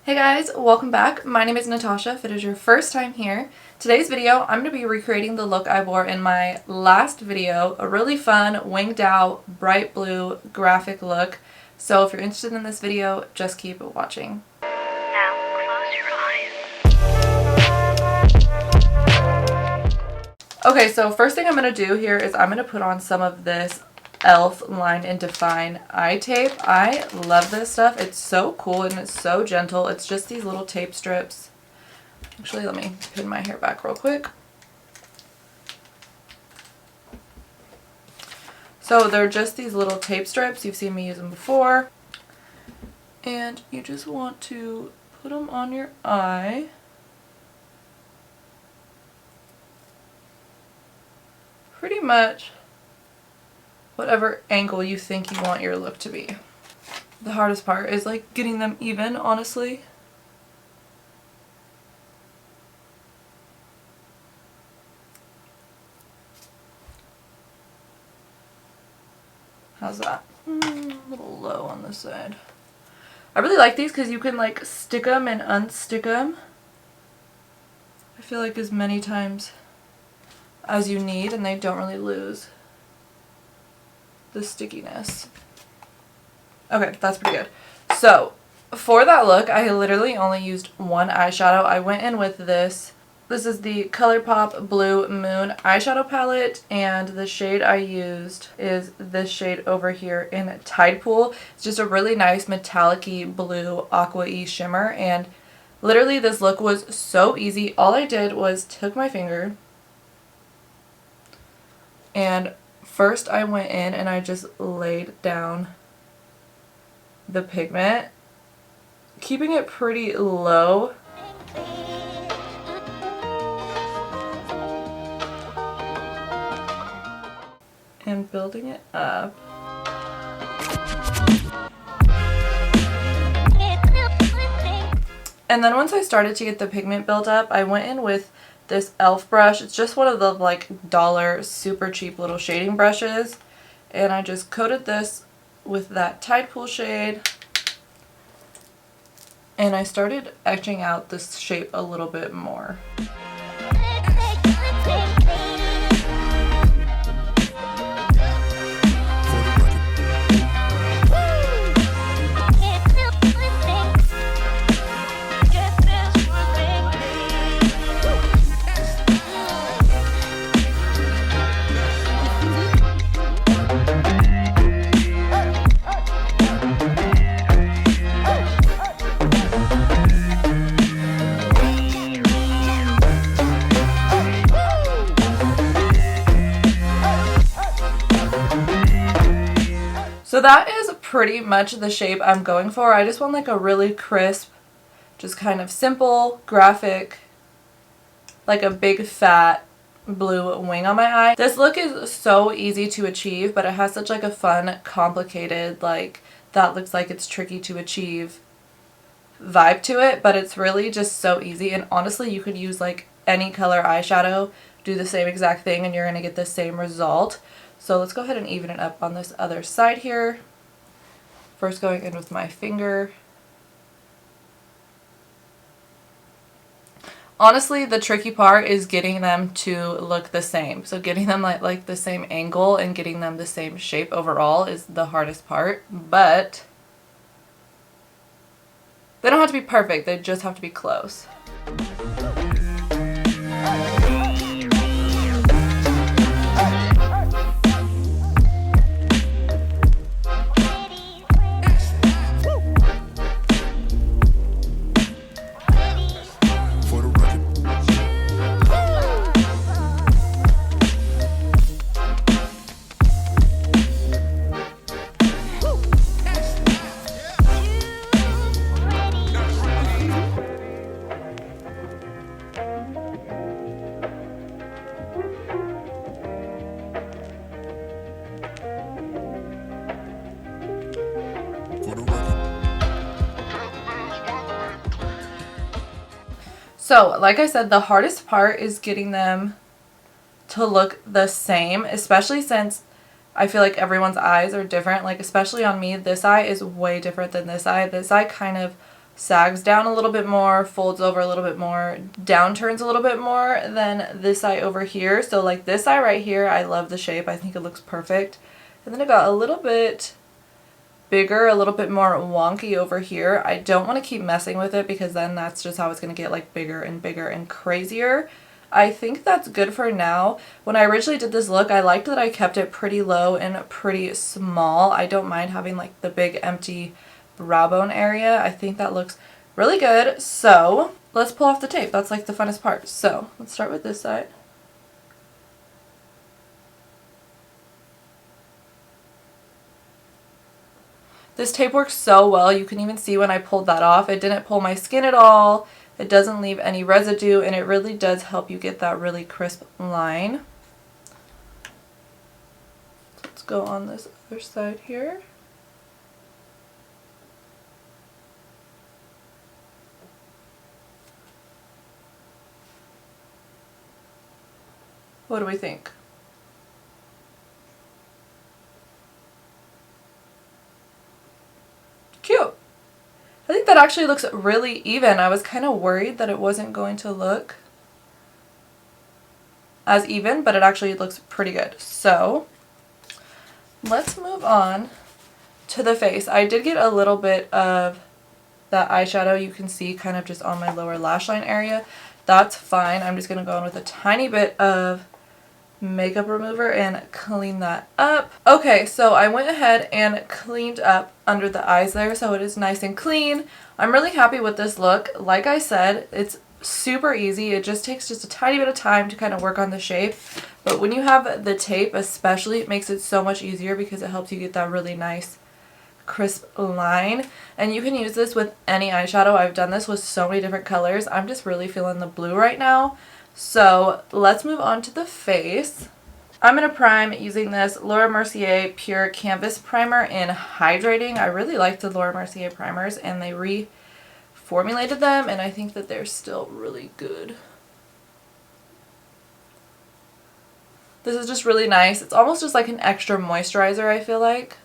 Hey guys, welcome back. My name is Natasha. If it is your first time here, today's video I'm going to be recreating the look I wore in my last video, a really fun winged out bright blue graphic look. So if you're interested in this video, just keep watching. Now close your eyes. Okay, so first thing I'm going to do here is I'm going to put on some of this e.l.f. Line and Define eye tape. I love this stuff. It's so cool and it's so gentle. It's just these little tape strips. Actually, let me pin my hair back real quick. So they're just these little tape strips. You've seen me use them before. And you just want to put them on your eye. Pretty much whatever angle you think you want your look to be. The hardest part is like getting them even, honestly. How's that? A little low on this side. I really like these because you can like stick them and unstick them. I feel like as many times as you need, and they don't really lose the stickiness. Okay, that's pretty good. So for that look, I literally only used one eyeshadow. I went in with this. This is the ColourPop Blue Moon eyeshadow palette, and the shade I used is this shade over here in Tide Pool. It's just a really nice metallic-y blue aqua-y shimmer, and literally this look was so easy. All I did was took my finger and first I went in and I just laid down the pigment, keeping it pretty low. And building it up. And then once I started to get the pigment built up, I went in with this e.l.f. brush. It's just one of the like dollar super cheap little shading brushes, and I just coated this with that Tide Pool shade, and I started etching out this shape a little bit more. So that is pretty much the shape I'm going for. I just want like a really crisp, just kind of simple, graphic, like a big fat blue wing on my eye. This look is so easy to achieve, but it has such like a fun, complicated, like that looks like it's tricky to achieve vibe to it, but it's really just so easy. And honestly, you could use like any color eyeshadow, do the same exact thing, and you're going to get the same result. So let's go ahead and even it up on this other side here. First going in with my finger. Honestly, the tricky part is getting them to look the same. So getting them like the same angle and getting them the same shape overall is the hardest part. But they don't have to be perfect, they just have to be close. So, like I said, the hardest part is getting them to look the same, especially since I feel like everyone's eyes are different. Like, especially on me, this eye is way different than this eye. This eye kind of sags down a little bit more, folds over a little bit more, down turns a little bit more than this eye over here. So like this eye right here, I love the shape. I think it looks perfect. And then it got a little bit bigger, a little bit more wonky over here. I don't want to keep messing with it because then that's just how it's going to get like bigger and bigger and crazier. I think that's good for now. When I originally did this look, I liked that I kept it pretty low and pretty small. I don't mind having like the big empty brow bone area. I think that looks really good. So let's pull off the tape. That's like the funnest part. So let's start with this side. This tape works so well. You can even see when I pulled that off, it didn't pull my skin at all. It doesn't leave any residue, and it really does help you get that really crisp line. Let's go on this other side here. What do we think? Cute. I think that actually looks really even. I was kind of worried that it wasn't going to look as even, but it actually looks pretty good. So let's move on to the face. I did get a little bit of that eyeshadow, you can see kind of just on my lower lash line area. That's fine. I'm just going to go in with a tiny bit of makeup remover and clean that up. Okay, so I went ahead and cleaned up under the eyes there, so it is nice and clean. I'm really happy with this look. Like I said, it's super easy. It just takes just a tiny bit of time to kind of work on the shape, but when you have the tape especially, it makes it so much easier because it helps you get that really nice crisp line. And you can use this with any eyeshadow. I've done this with so many different colors. I'm just really feeling the blue right now. So let's move on to the face. I'm going to prime using this Laura Mercier Pure Canvas Primer in Hydrating. I really like the Laura Mercier primers, and they reformulated them, and I think that they're still really good. This is just really nice. It's almost just like an extra moisturizer, I feel like.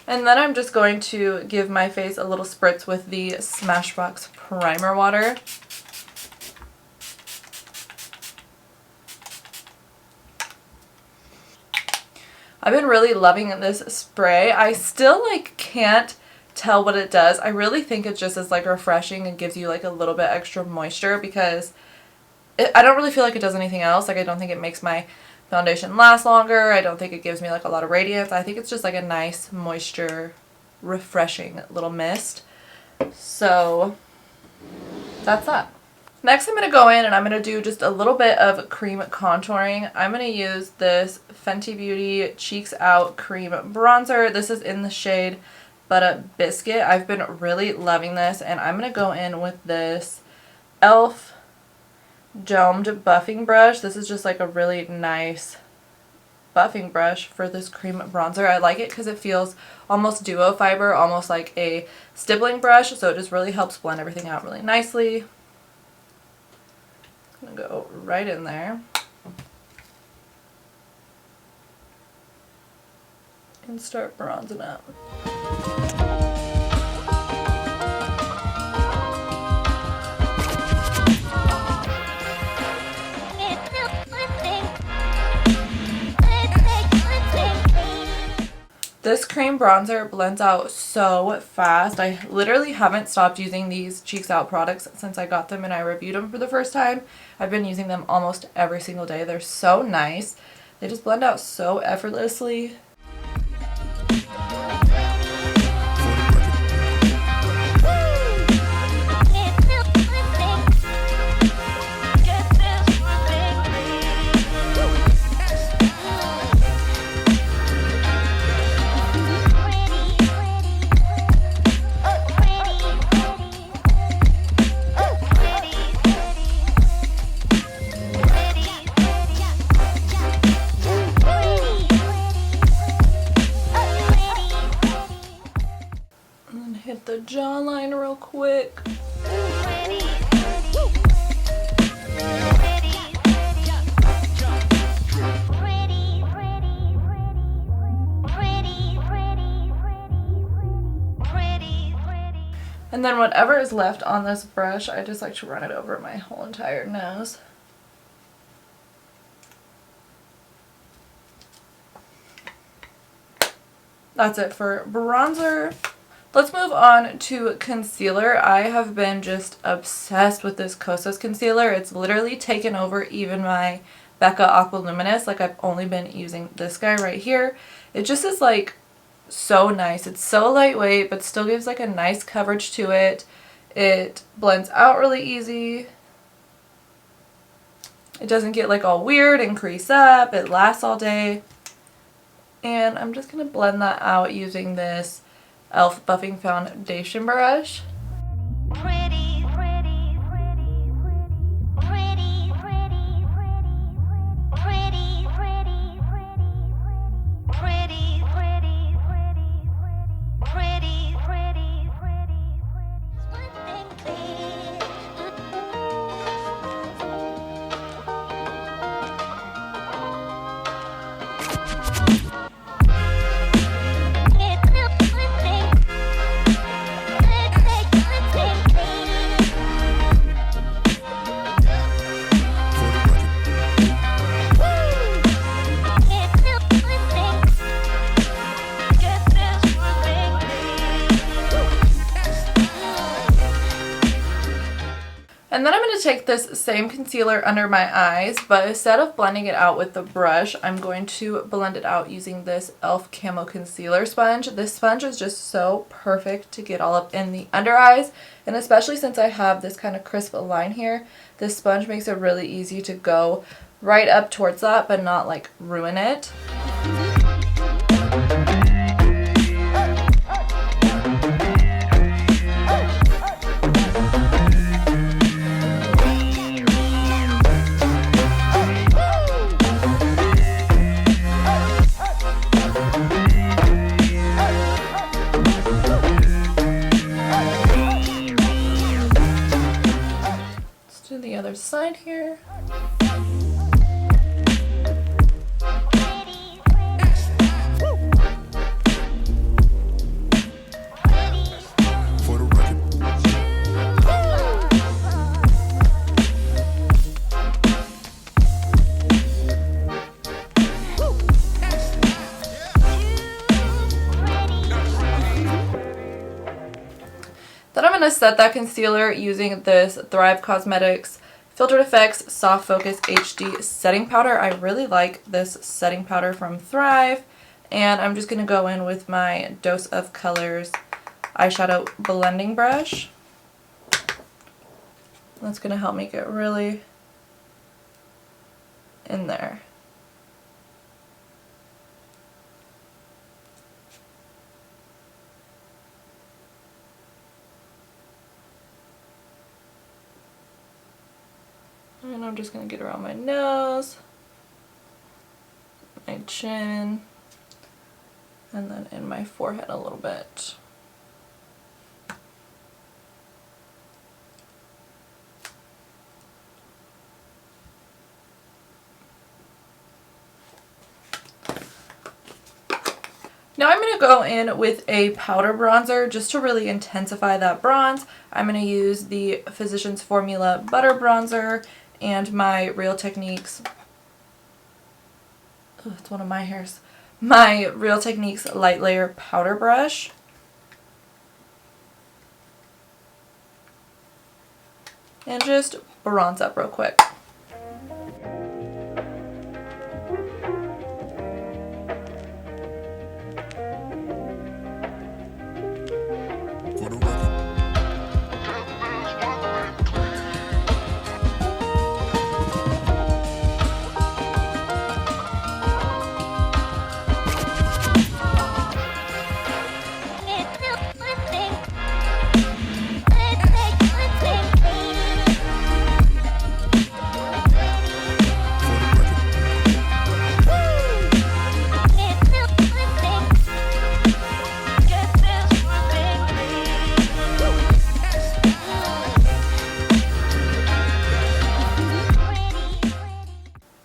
And then I'm just going to give my face a little spritz with the Smashbox Primer Water. I've been really loving this spray. I still can't tell what it does. I really think it just is refreshing and gives you a little bit extra moisture because I don't really feel like it does anything else. I don't think it makes my foundation lasts longer. I don't think it gives me a lot of radiance. I think it's just a nice moisture refreshing little mist. So that's that. Next I'm going to go in and I'm going to do just a little bit of cream contouring. I'm going to use this Fenty Beauty Cheeks Out Cream Bronzer. This is in the shade Butter Biscuit. I've been really loving this, and I'm going to go in with this e.l.f. domed buffing brush. This is just a really nice buffing brush for this cream bronzer. I like it because it feels almost duo fiber, almost like a stippling brush, so it just really helps blend everything out really nicely. I'm gonna go right in there and start bronzing up. This cream bronzer blends out so fast. I literally haven't stopped using these Cheeks Out products since I got them and I reviewed them for the first time. I've been using them almost every single day. They're so nice. They just blend out so effortlessly. Hit the jawline real quick. And then whatever is left on this brush, I just like to run it over my whole entire nose. That's it for bronzer. Let's move on to concealer. I have been just obsessed with this Kosas concealer. It's literally taken over even my Becca Aqua Luminous. Like, I've only been using this guy right here. It just is like so nice. It's so lightweight, but still gives like a nice coverage to it. It blends out really easy. It doesn't get like all weird and crease up. It lasts all day. And I'm just going to blend that out using this e.l.f. Buffing Foundation brush. Pretty, pretty, pretty, pretty, pretty, pretty, pretty, pretty, pretty, pretty, pretty, And then I'm going to take this same concealer under my eyes, but instead of blending it out with the brush, I'm going to blend it out using this e.l.f. Camo Concealer Sponge. This sponge is just so perfect to get all up in the under eyes, and especially since I have this kind of crisp line here, this sponge makes it really easy to go right up towards that, but not like ruin it. The other side here. Then I'm going to set that concealer using this Thrive Cosmetics Filtered Effects Soft Focus HD Setting Powder. I really like this setting powder from Thrive. And I'm just going to go in with my Dose of Colors eyeshadow blending brush. That's going to help me get really in there. And I'm just going to get around my nose, my chin, and then in my forehead a little bit. Now I'm going to go in with a powder bronzer just to really intensify that bronze. I'm going to use the Physicians Formula Butter Bronzer and my Real Techniques, oh, it's one of my hairs, my Real Techniques Light Layer Powder Brush. And just bronze up real quick.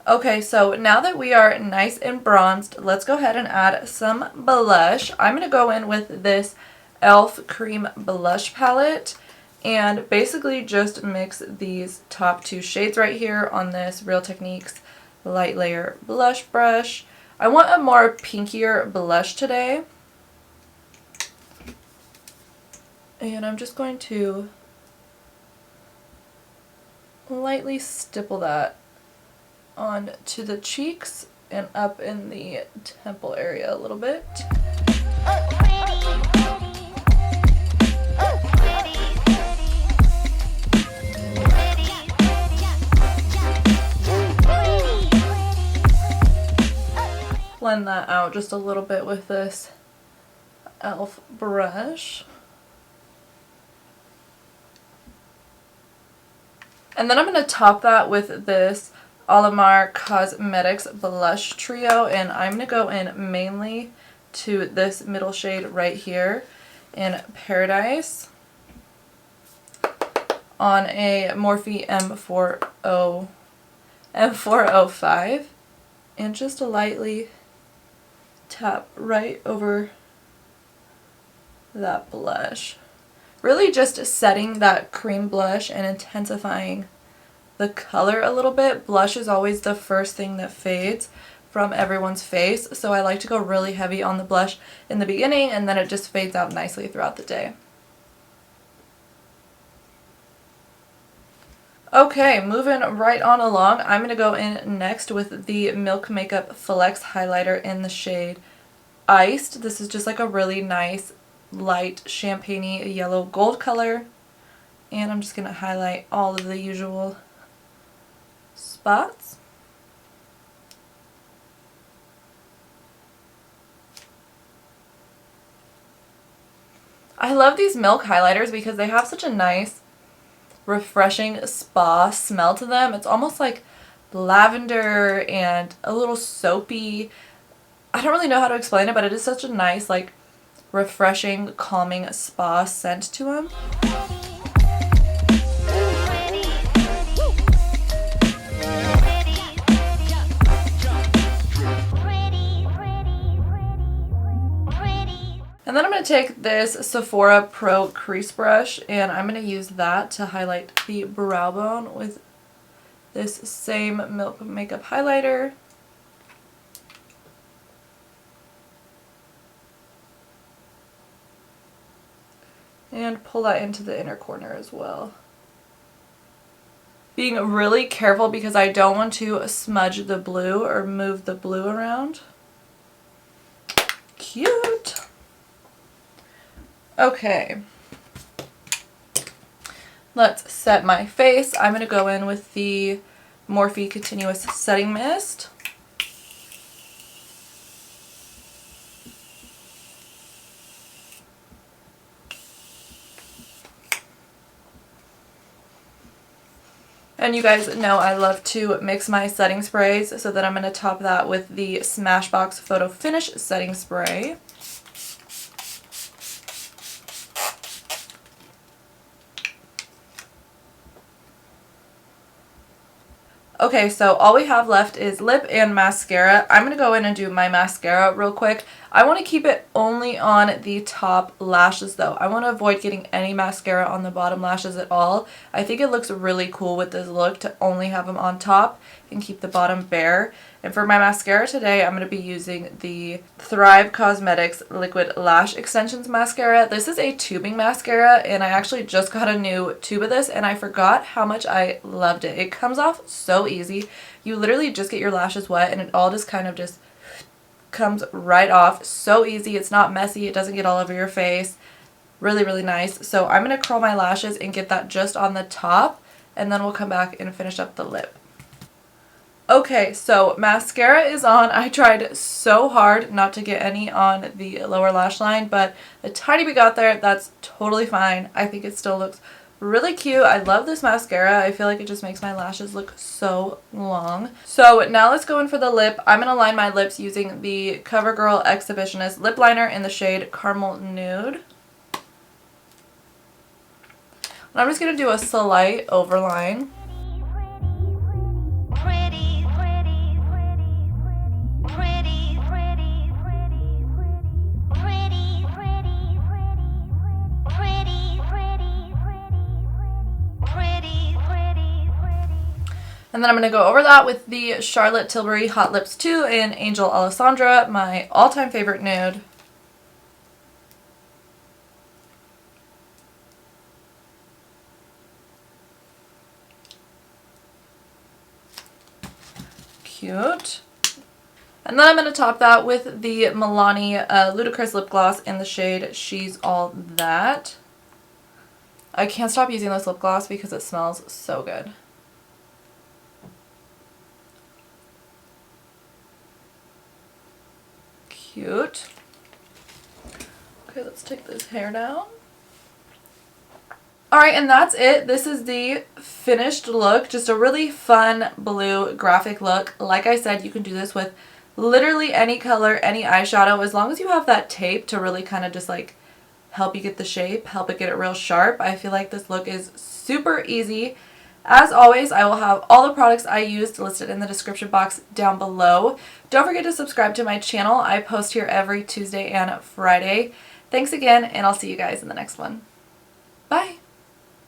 Okay, so now that we are nice and bronzed, let's go ahead and add some blush. I'm going to go in with this e.l.f. Cream Blush Palette. And basically just mix these top two shades right here on this Real Techniques Light Layer Blush Brush. I want a more pinkier blush today. And I'm just going to lightly stipple that onto the cheeks and up in the temple area a little bit. Blend that out just a little bit with this e.l.f. brush. And then I'm going to top that with this Alamar Cosmetics Blush Trio, and I'm going to go in mainly to this middle shade right here in Paradise on a Morphe M405, and just lightly tap right over that blush. Really just setting that cream blush and intensifying the color a little bit. Blush is always the first thing that fades from everyone's face, so I like to go really heavy on the blush in the beginning, and then it just fades out nicely throughout the day. Okay, moving right on along, I'm going to go in next with the Milk Makeup Flex Highlighter in the shade Iced. This is just like a really nice light champagne-y yellow gold color, and I'm just going to highlight all of the usual spots. I love these milk highlighters because they have such a nice refreshing spa smell to them. It's almost like lavender and a little soapy. I don't really know how to explain it, but it is such a nice, like, refreshing, calming spa scent to them. And then I'm going to take this Sephora Pro Crease Brush, and I'm going to use that to highlight the brow bone with this same Milk Makeup highlighter. And pull that into the inner corner as well. Being really careful because I don't want to smudge the blue or move the blue around. Cute! Okay. Let's set my face. I'm going to go in with the Morphe Continuous Setting Mist. And you guys know I love to mix my setting sprays, so that I'm going to top that with the Smashbox Photo Finish Setting Spray. Okay, so all we have left is lip and mascara. I'm going to go in and do my mascara real quick. I want to keep it only on the top lashes though. I want to avoid getting any mascara on the bottom lashes at all. I think it looks really cool with this look to only have them on top and keep the bottom bare. And for my mascara today, I'm going to be using the Thrive Cosmetics Liquid Lash Extensions Mascara. This is a tubing mascara, and I actually just got a new tube of this, and I forgot how much I loved it. It comes off so easy. You literally just get your lashes wet, and it all just kind of just comes right off. So easy. It's not messy. It doesn't get all over your face. Really, really nice. So I'm going to curl my lashes and get that just on the top, and then we'll come back and finish up the lip. Okay, so mascara is on. I tried so hard not to get any on the lower lash line, but a tiny bit got there. That's totally fine. I think it still looks really cute. I love this mascara. I feel like it just makes my lashes look so long. So now let's go in for the lip. I'm going to line my lips using the CoverGirl Exhibitionist Lip Liner in the shade Caramel Nude. And I'm just going to do a slight overline. And then I'm going to go over that with the Charlotte Tilbury Hot Lips 2 in Angel Alessandra, my all-time favorite nude. Cute. And then I'm going to top that with the Milani Ludicrous Lip Gloss in the shade She's All That. I can't stop using this lip gloss because it smells so good. Cute. Okay, let's take this hair down. Alright, and that's it. This is the finished look. Just a really fun blue graphic look. Like I said, you can do this with literally any color, any eyeshadow, as long as you have that tape to really kind of just like help you get the shape, help it get it real sharp. I feel like this look is super easy. As always, I will have all the products I used listed in the description box down below. Don't forget to subscribe to my channel. I post here every Tuesday and Friday. Thanks again, and I'll see you guys in the next one. Bye!